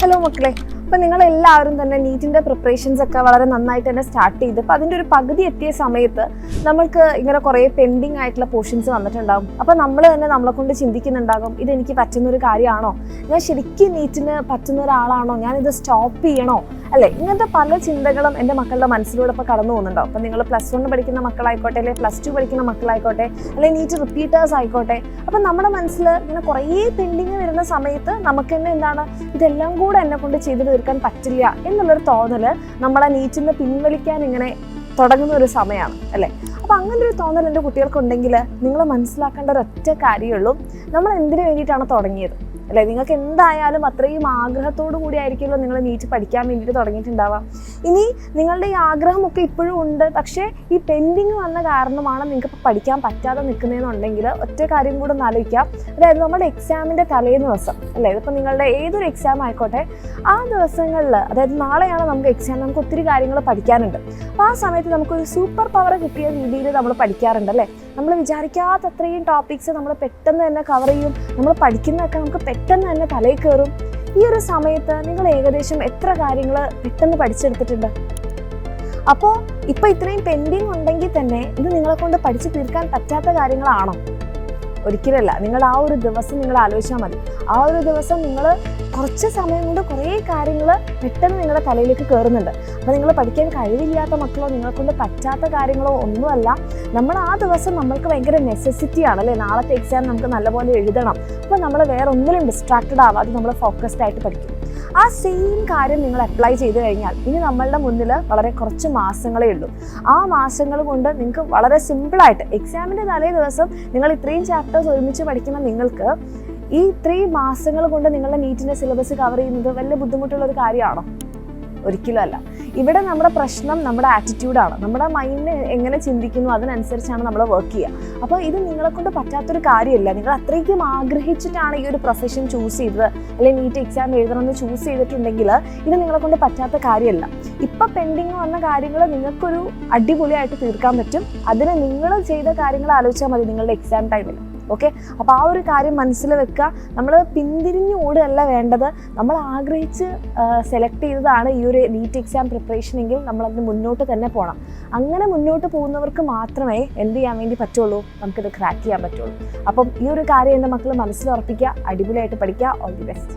Hello മക്കളെ, അപ്പോൾ നിങ്ങളെല്ലാവരും തന്നെ നീറ്റിൻ്റെ പ്രിപ്പറേഷൻസ് ഒക്കെ വളരെ നന്നായിട്ട് തന്നെ സ്റ്റാർട്ട് ചെയ്ത് അപ്പോൾ അതിൻ്റെ ഒരു പകുതി എത്തിയ സമയത്ത് നമ്മൾക്ക് ഇങ്ങനെ കുറേ പെൻഡിങ് ആയിട്ടുള്ള പോർഷൻസ് വന്നിട്ടുണ്ടാകും. അപ്പോൾ നമ്മൾ തന്നെ നമ്മളെ കൊണ്ട് ചിന്തിക്കുന്നുണ്ടാകും, ഇതെനിക്ക് പറ്റുന്നൊരു കാര്യമാണോ, ഞാൻ ശരിക്കും നീറ്റിന് പറ്റുന്ന ഒരാളാണോ, ഞാനിത് സ്റ്റോപ്പ് ചെയ്യണോ അല്ലേ, ഇങ്ങനത്തെ പല ചിന്തകളും എൻ്റെ മക്കളുടെ മനസ്സിലൂടെ ഇപ്പോൾ കടന്നു പോകുന്നുണ്ടാവും. അപ്പോൾ നിങ്ങൾ +1 പഠിക്കുന്ന മക്കളായിക്കോട്ടെ, അല്ലെങ്കിൽ +2 പഠിക്കുന്ന മക്കളായിക്കോട്ടെ, അല്ലെങ്കിൽ നീറ്റ് റിപ്പീറ്റേഴ്സ് ആയിക്കോട്ടെ, അപ്പം നമ്മുടെ മനസ്സിൽ ഇങ്ങനെ കുറേ പെൻഡിങ് വരുന്ന സമയത്ത് നമുക്ക് തന്നെ എന്താണ്, ഇതെല്ലാം കൂടെ എന്നെ കൊണ്ട് ചെയ്ത് തീർക്കാൻ പറ്റില്ല എന്നുള്ളൊരു തോന്നൽ നമ്മളെ നീറ്റിൽ നിന്ന് പിൻവലിക്കാൻ ഇങ്ങനെ തുടങ്ങുന്ന ഒരു സമയമാണ് അല്ലേ. അപ്പോൾ അങ്ങനെ ഒരു തോന്നൽ എൻ്റെ കുട്ടികൾക്കുണ്ടെങ്കിൽ നിങ്ങൾ മനസ്സിലാക്കേണ്ട ഒരൊറ്റ കാര്യമുള്ളൂ, നമ്മൾ എന്തിനു വേണ്ടിയിട്ടാണ് തുടങ്ങിയത് അല്ലേ. നിങ്ങൾക്ക് എന്തായാലും അത്രയും ആഗ്രഹത്തോടു കൂടി ആയിരിക്കുമല്ലോ നിങ്ങൾ നീറ്റ് പഠിക്കാൻ വേണ്ടിയിട്ട് തുടങ്ങിയിട്ടുണ്ടാവാം. ഇനി നിങ്ങളുടെ ഈ ആഗ്രഹമൊക്കെ ഇപ്പോഴും ഉണ്ട്, പക്ഷേ ഈ പെൻഡിങ് വന്ന കാരണമാണ് നിങ്ങൾക്ക് ഇപ്പോൾ പഠിക്കാൻ പറ്റാതെ നിൽക്കുന്നതെന്നുണ്ടെങ്കിൽ ഒറ്റ കാര്യം കൂടെ ഒന്ന് ആലോചിക്കാം. അതായത് നമ്മുടെ എക്സാമിൻ്റെ തലേന്ന് ദിവസം അല്ലേ, ഇതിപ്പോൾ നിങ്ങളുടെ ഏതൊരു എക്സാം ആയിക്കോട്ടെ, ആ ദിവസങ്ങളിൽ അതായത് നാളെയാണ് നമുക്ക് എക്സാം, നമുക്ക് ഒത്തിരി കാര്യങ്ങൾ പഠിക്കാനുണ്ട്. അപ്പോൾ ആ സമയത്ത് നമുക്കൊരു സൂപ്പർ പവർ കിട്ടിയ രീതിയിൽ നമ്മൾ പഠിക്കാറുണ്ട് അല്ലേ. നമ്മൾ വിചാരിക്കാത്ത അത്രയും ടോപ്പിക്സ് നമ്മൾ പെട്ടെന്ന് തന്നെ കവർ ചെയ്യും, നമ്മൾ പഠിക്കുന്നതൊക്കെ നമുക്ക് പെട്ടെന്ന് തന്നെ തലയിൽ കയറും. ഈ ഒരു സമയത്ത് നിങ്ങൾ ഏകദേശം എത്ര കാര്യങ്ങൾ പെട്ടെന്ന് പഠിച്ചെടുത്തിട്ടുണ്ട്? അപ്പോൾ ഇപ്പോൾ ഇത്രയും പെൻഡിങ് ഉണ്ടെങ്കിൽ തന്നെ ഇത് നിങ്ങളെ കൊണ്ട് പഠിച്ചു തീർക്കാൻ പറ്റാത്ത കാര്യങ്ങളാണോ? ഒരിക്കലല്ല. നിങ്ങൾ ആ ഒരു ദിവസം നിങ്ങൾ ആലോചിച്ചാൽ മതി. ആ ഒരു ദിവസം നിങ്ങൾ കുറച്ച് സമയം കൊണ്ട് കുറേ കാര്യങ്ങൾ പെട്ടെന്ന് നിങ്ങളുടെ തലയിലേക്ക് കയറുന്നുണ്ട്. അപ്പോൾ നിങ്ങൾ പഠിക്കാൻ കഴിവില്ലാത്ത മക്കളോ നിങ്ങളെ കൊണ്ട് പറ്റാത്ത കാര്യങ്ങളോ ഒന്നുമല്ല. നമ്മൾ ആ ദിവസം നമ്മൾക്ക് ഭയങ്കര നെസസിറ്റിയാണ് അല്ലേ, നാളത്തെ എക്സാം നമുക്ക് നല്ലപോലെ എഴുതണം. അപ്പോൾ നമ്മൾ വേറെ ഒന്നിലും ഡിസ്ട്രാക്റ്റഡ് ആവാതെ നമ്മൾ ഫോക്കസ്ഡ് ആയിട്ട് പഠിക്കും. ആ സെയിം കാര്യം നിങ്ങൾ അപ്ലൈ ചെയ്ത് കഴിഞ്ഞാൽ ഇനി നമ്മളുടെ മുന്നിൽ വളരെ കുറച്ച് മാസങ്ങളേ ഉള്ളൂ. ആ മാസങ്ങൾ കൊണ്ട് നിങ്ങൾക്ക് വളരെ സിമ്പിളായിട്ട് എക്സാമിൻ്റെ തലേ ദിവസം നിങ്ങൾ ഇത്രയും ചാപ്റ്റേഴ്സ് ഒരുമിച്ച് പഠിക്കുന്ന നിങ്ങൾക്ക് ഈ 3 മാസങ്ങൾ കൊണ്ട് നിങ്ങളുടെ നീറ്റിൻ്റെ സിലബസ് കവർ ചെയ്യുന്നത് വലിയ ബുദ്ധിമുട്ടുള്ളൊരു കാര്യമാണോ? ഒരിക്കലും അല്ല. ഇവിടെ നമ്മുടെ പ്രശ്നം നമ്മുടെ ആറ്റിറ്റ്യൂഡാണ്. നമ്മുടെ മൈൻഡ് എങ്ങനെ ചിന്തിക്കുന്നു അതിനനുസരിച്ചാണ് നമ്മൾ വർക്ക് ചെയ്യുക. അപ്പോൾ ഇത് നിങ്ങളെ കൊണ്ട് പറ്റാത്തൊരു കാര്യമല്ല. നിങ്ങൾ അത്രയ്ക്കും ആഗ്രഹിച്ചിട്ടാണ് ഈ ഒരു പ്രൊഫഷൻ ചൂസ് ചെയ്തത്, അല്ലെങ്കിൽ നീറ്റ് എക്സാം എഴുതണമെന്ന് ചൂസ് ചെയ്തിട്ടുണ്ടെങ്കിൽ ഇത് നിങ്ങളെ കൊണ്ട് പറ്റാത്ത കാര്യമല്ല. ഇപ്പം പെൻഡിങ് വന്ന കാര്യങ്ങൾ നിങ്ങൾക്കൊരു അടിപൊളിയായിട്ട് തീർക്കാൻ പറ്റും. അതിന് നിങ്ങൾ ചെയ്ത കാര്യങ്ങൾ ആലോചിച്ചാൽ മതി നിങ്ങളുടെ എക്സാം ടൈമിൽ. ഓക്കെ, അപ്പോൾ ആ ഒരു കാര്യം മനസ്സിൽ വെക്കുക. നമ്മൾ പിന്തിരിഞ്ഞ് ഓടുകയല്ല വേണ്ടത്. നമ്മൾ ആഗ്രഹിച്ച് സെലക്ട് ചെയ്തതാണ് ഈ ഒരു നീറ്റ് എക്സാം പ്രിപ്പറേഷൻ എങ്കിൽ നമ്മളതിന് മുന്നോട്ട് തന്നെ പോകണം. അങ്ങനെ മുന്നോട്ട് പോകുന്നവർക്ക് മാത്രമേ എന്ത് ചെയ്യാൻ വേണ്ടി പറ്റുള്ളൂ, നമുക്കിത് ക്രാക്ക് ചെയ്യാൻ പറ്റുള്ളൂ. അപ്പം ഈ ഒരു കാര്യം എൻ്റെ മക്കൾ മനസ്സിലുറപ്പിക്കുക, അടിപൊളിയായിട്ട് പഠിക്കുക. All the best.